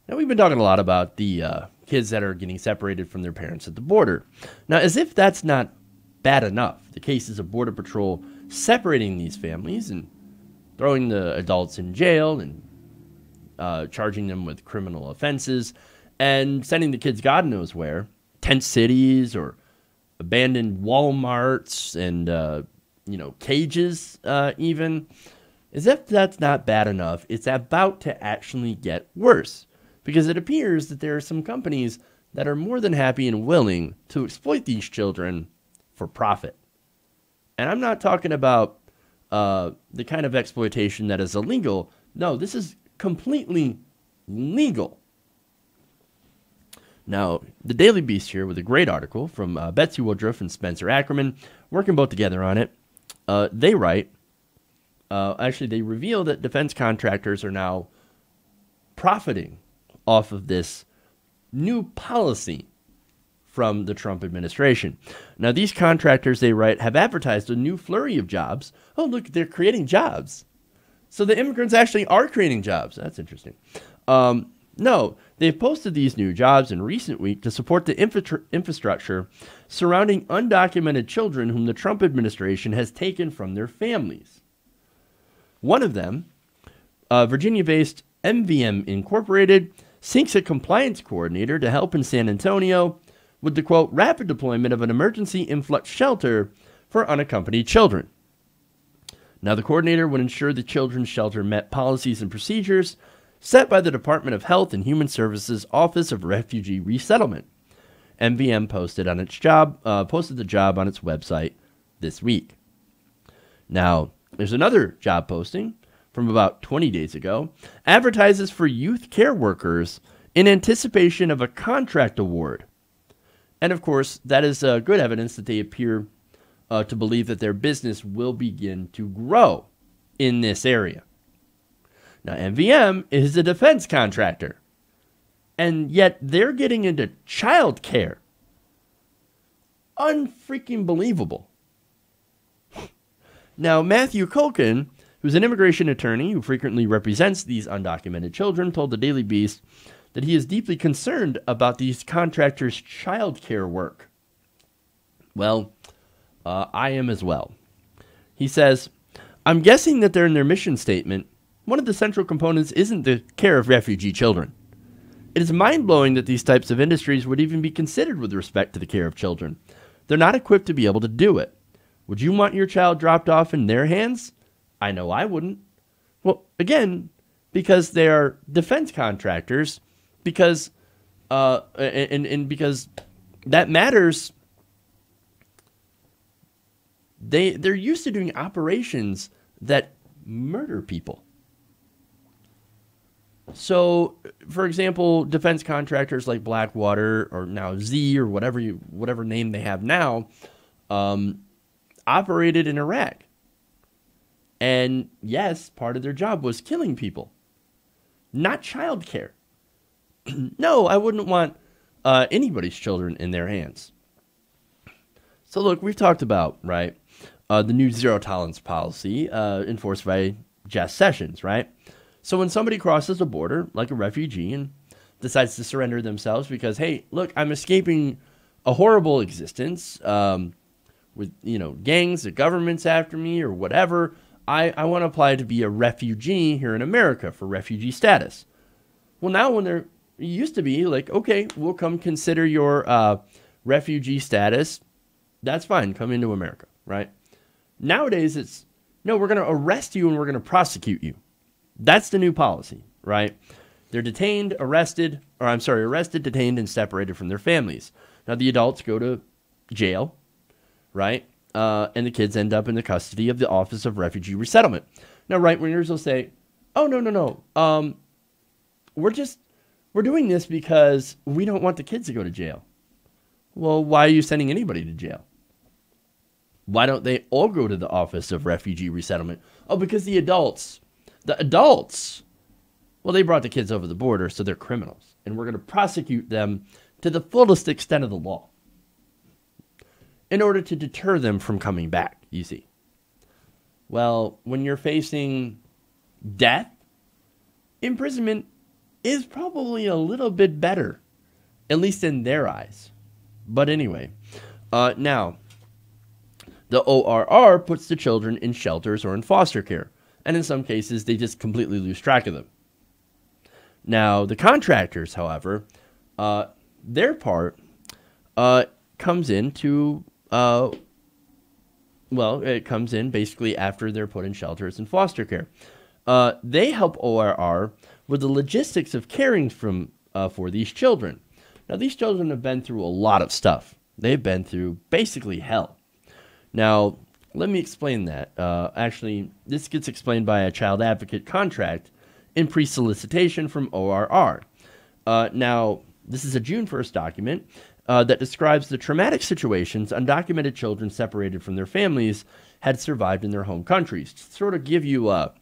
Now, we've been talking a lot about the kids that are getting separated from their parents at the border. Now, as if that's not bad enough, the cases of Border Patrol separating these families and throwing the adults in jail and charging them with criminal offenses and sending the kids God knows where, tent cities or abandoned Walmarts and, cages even. As if that's not bad enough, it's about to actually get worse, because it appears that there are some companies that are more than happy and willing to exploit these children for profit. And I'm not talking about the kind of exploitation that is illegal. No, this is completely legal. Now, the Daily Beast here with a great article from Betsy Woodruff and Spencer Ackerman, working both together on it. They write, they reveal that defense contractors are now profiting off of this new policy from the Trump administration. Now, these contractors, they write, have advertised a new flurry of jobs. Oh, look, they're creating jobs. So the immigrants actually are creating jobs. That's interesting. No, they've posted these new jobs in recent weeks to support the infrastructure surrounding undocumented children whom the Trump administration has taken from their families. One of them, Virginia-based MVM Incorporated, seeks a compliance coordinator to help in San Antonio with the, quote, rapid deployment of an emergency influx shelter for unaccompanied children. Now, the coordinator would ensure the children's shelter met policies and procedures set by the Department of Health and Human Services Office of Refugee Resettlement. MVM posted the job on its website this week. Now, there's another job posting from about 20 days ago, advertises for youth care workers in anticipation of a contract award. And of course, that is good evidence that they appear to believe that their business will begin to grow in this area. Now, MVM is a defense contractor, and yet they're getting into childcare. Unfreaking believable. Now, Matthew Culkin, who's an immigration attorney who frequently represents these undocumented children, told the Daily Beast that he is deeply concerned about these contractors' childcare work. Well, I am as well. He says, I'm guessing that they're in their mission statement. One of the central components isn't the care of refugee children. It is mind-blowing that these types of industries would even be considered with respect to the care of children. They're not equipped to be able to do it. Would you want your child dropped off in their hands? I know I wouldn't. Well, again, because they are defense contractors, because because that matters. They're used to doing operations that murder people. So, for example, defense contractors like Blackwater or now Z or whatever name they have now, operated in Iraq. And yes, part of their job was killing people, not childcare. No, I wouldn't want anybody's children in their hands. So look, we've talked about, right, the new zero tolerance policy enforced by Jeff Sessions, right? So when somebody crosses a border, like a refugee, and decides to surrender themselves because, hey, look, I'm escaping a horrible existence with, gangs, the government's after me or whatever, I want to apply to be a refugee here in America for refugee status. Well, now when it used to be like, okay, we'll come consider your refugee status. That's fine. Come into America, right? Nowadays, it's, no, we're going to arrest you and we're going to prosecute you. That's the new policy, right? They're arrested, detained, and separated from their families. Now, the adults go to jail, right? And the kids end up in the custody of the Office of Refugee Resettlement. Now, right-wingers will say, oh, no. We're doing this because we don't want the kids to go to jail. Well, why are you sending anybody to jail? Why don't they all go to the Office of Refugee Resettlement? Oh, because the adults, well, they brought the kids over the border, so they're criminals. And we're going to prosecute them to the fullest extent of the law in order to deter them from coming back, you see. Well, when you're facing death, imprisonment is probably a little bit better, at least in their eyes. But anyway, now, the ORR puts the children in shelters or in foster care, and in some cases, they just completely lose track of them. Now, the contractors, however, their part comes into, it comes in basically after they're put in shelters and foster care. They help ORR with the logistics of caring for these children. Now, these children have been through a lot of stuff. They've been through basically hell. Now, let me explain that. Actually, this gets explained by a child advocate contract in pre-solicitation from ORR. Now, this is a June 1st document that describes the traumatic situations undocumented children separated from their families had survived in their home countries. To sort of give you a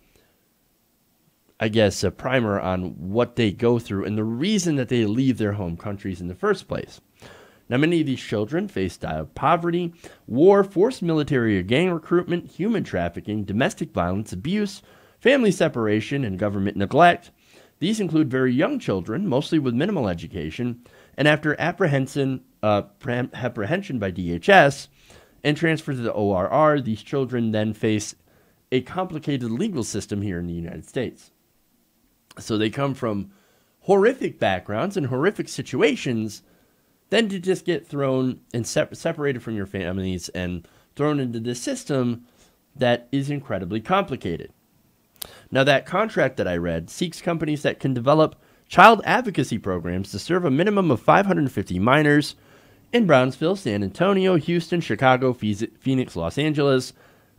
primer on what they go through and the reason that they leave their home countries in the first place. Now, many of these children face dire poverty, war, forced military or gang recruitment, human trafficking, domestic violence, abuse, family separation, and government neglect. These include very young children, mostly with minimal education, and after apprehension by DHS and transfer to the ORR, these children then face a complicated legal system here in the United States. So they come from horrific backgrounds and horrific situations, then to just get thrown and separated from your families and thrown into this system that is incredibly complicated. Now, that contract that I read seeks companies that can develop child advocacy programs to serve a minimum of 550 minors in Brownsville, San Antonio, Houston, Chicago, Phoenix, Los Angeles,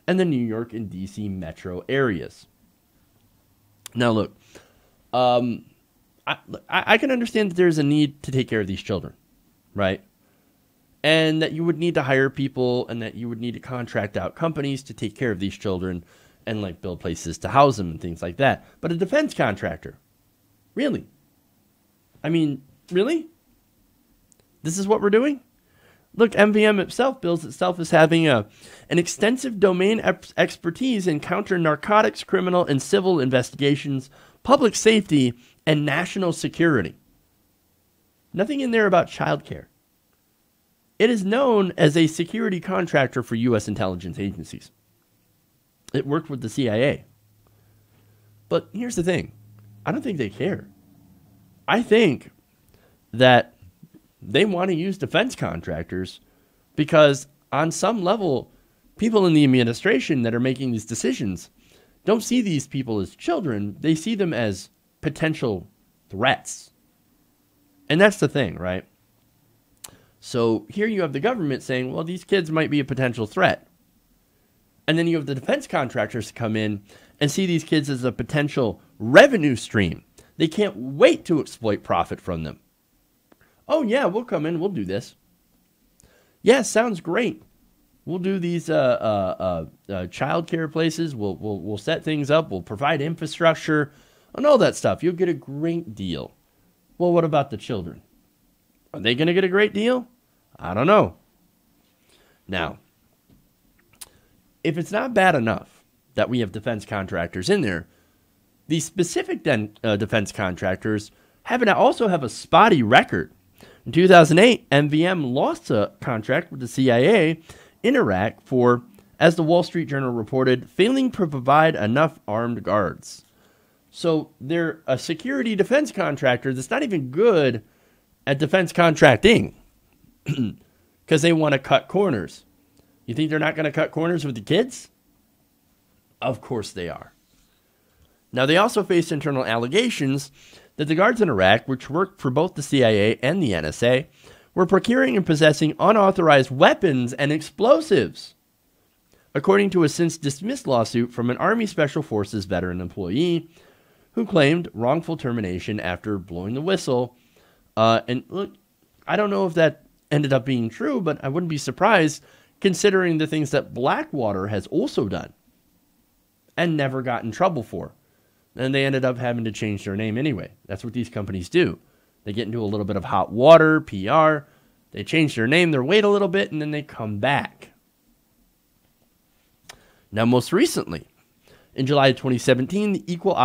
and the New York and D.C. metro areas. Now, look, I can understand that there's a need to take care of these children, right? And that you would need to hire people and that you would need to contract out companies to take care of these children and like build places to house them and things like that. But a defense contractor, really? I mean, really? This is what we're doing? Look, MVM itself bills itself as having an extensive domain expertise in counter narcotics, criminal and civil investigations, public safety, and national security. Nothing in there about childcare. It is known as a security contractor for U.S. intelligence agencies. It worked with the CIA. But here's the thing. I don't think they care. I think that they want to use defense contractors because on some level, people in the administration that are making these decisions don't see these people as children. They see them as potential threats. And that's the thing, right? So here you have the government saying, well, these kids might be a potential threat. And then you have the defense contractors come in and see these kids as a potential revenue stream. They can't wait to exploit profit from them. Oh, yeah, we'll come in. We'll do this. Yeah, sounds great. We'll do these childcare places. We'll set things up. We'll provide infrastructure and all that stuff. You'll get a great deal. Well, what about the children? Are they going to get a great deal? I don't know. Now, if it's not bad enough that we have defense contractors in there, these specific defense contractors also have a spotty record. In 2008, MVM lost a contract with the CIA in Iraq for, as the Wall Street Journal reported, failing to provide enough armed guards. So they're a security defense contractor that's not even good at defense contracting because they want to cut corners. You think they're not going to cut corners with the kids? Of course they are. Now, they also face internal allegations that the guards in Iraq, which worked for both the CIA and the NSA, were procuring and possessing unauthorized weapons and explosives, according to a since-dismissed lawsuit from an Army Special Forces veteran employee who claimed wrongful termination after blowing the whistle. And look, I don't know if that ended up being true, but I wouldn't be surprised considering the things that Blackwater has also done and never got in trouble for. And they ended up having to change their name anyway. That's what these companies do. They get into a little bit of hot water, PR. They change their name, they wait a little bit, and then they come back. Now, most recently, In July of 2017, the Equal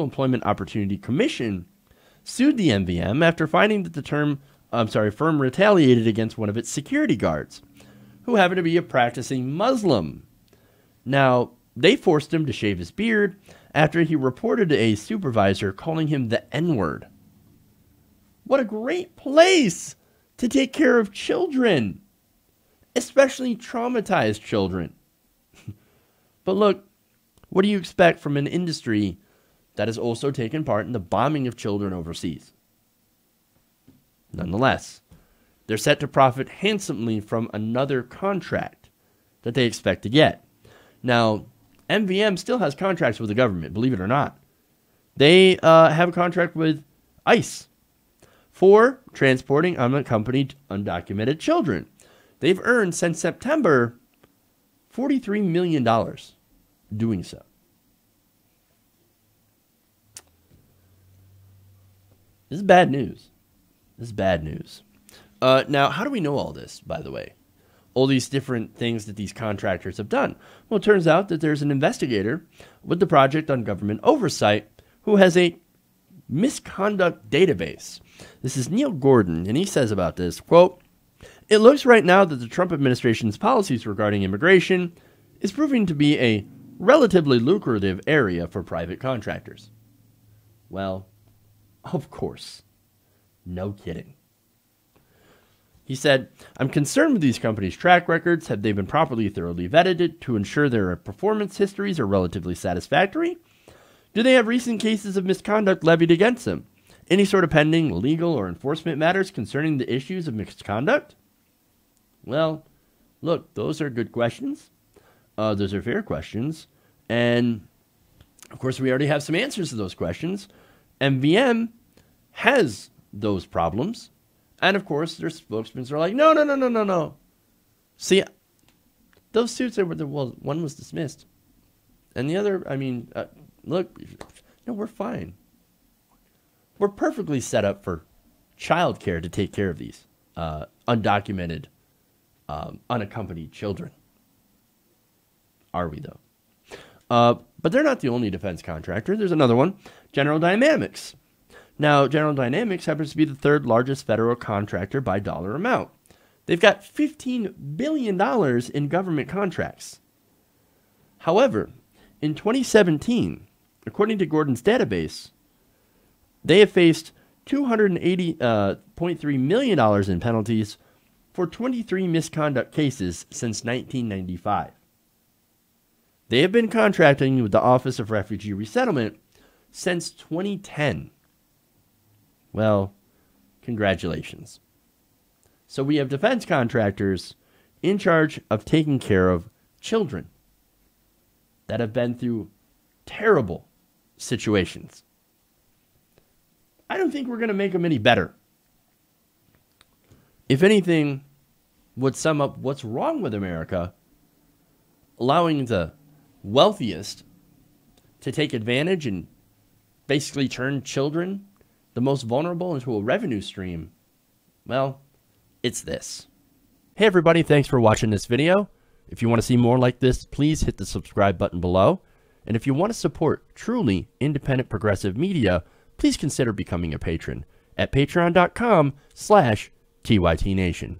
Employment Opportunity Commission sued the MVM after finding that the firm retaliated against one of its security guards, who happened to be a practicing Muslim. Now, they forced him to shave his beard after he reported a supervisor calling him the N-word. What a great place to take care of children, especially traumatized children. But look, what do you expect from an industry that has also taken part in the bombing of children overseas? Nonetheless, they're set to profit handsomely from another contract that they expect to get. Now, MVM still has contracts with the government, believe it or not. They have a contract with ICE for transporting unaccompanied, undocumented children. They've earned, since September, $43 million doing so. This is bad news. This is bad news. Now, how do we know all this, by the way? All these different things that these contractors have done. Well, it turns out that there's an investigator with the Project on Government Oversight who has a misconduct database. This is Neil Gordon, and he says about this, quote, "It looks right now that the Trump administration's policies regarding immigration is proving to be a relatively lucrative area for private contractors." Well, of course. No kidding. He said, "I'm concerned with these companies' track records. Have they been properly thoroughly vetted to ensure their performance histories are relatively satisfactory? Do they have recent cases of misconduct levied against them? Any sort of pending legal or enforcement matters concerning the issues of misconduct?" Well, look, those are good questions. Those are fair questions. And, of course, we already have some answers to those questions. MVM has those problems. And, of course, their spokesmen are like, no. See, those suits, one was dismissed. And the other, look, no, we're fine. We're perfectly set up for childcare to take care of these undocumented, unaccompanied children. Are we, though? But they're not the only defense contractor. There's another one, General Dynamics. Now, General Dynamics happens to be the third largest federal contractor by dollar amount. They've got $15 billion in government contracts. However, in 2017, according to Gordon's database, they have faced $280.3 million in penalties for 23 misconduct cases since 1995. They have been contracting with the Office of Refugee Resettlement since 2010. Well, congratulations. So we have defense contractors in charge of taking care of children that have been through terrible situations. I don't think we're going to make them any better. If anything, would sum up what's wrong with America, allowing the wealthiest to take advantage and basically turn children, the most vulnerable, into a revenue stream. Well, it's this. Hey everybody, thanks for watching this video. If you want to see more like this, please hit the subscribe button below. And if you want to support truly independent progressive media, please consider becoming a patron at patreon.com/TYTNation.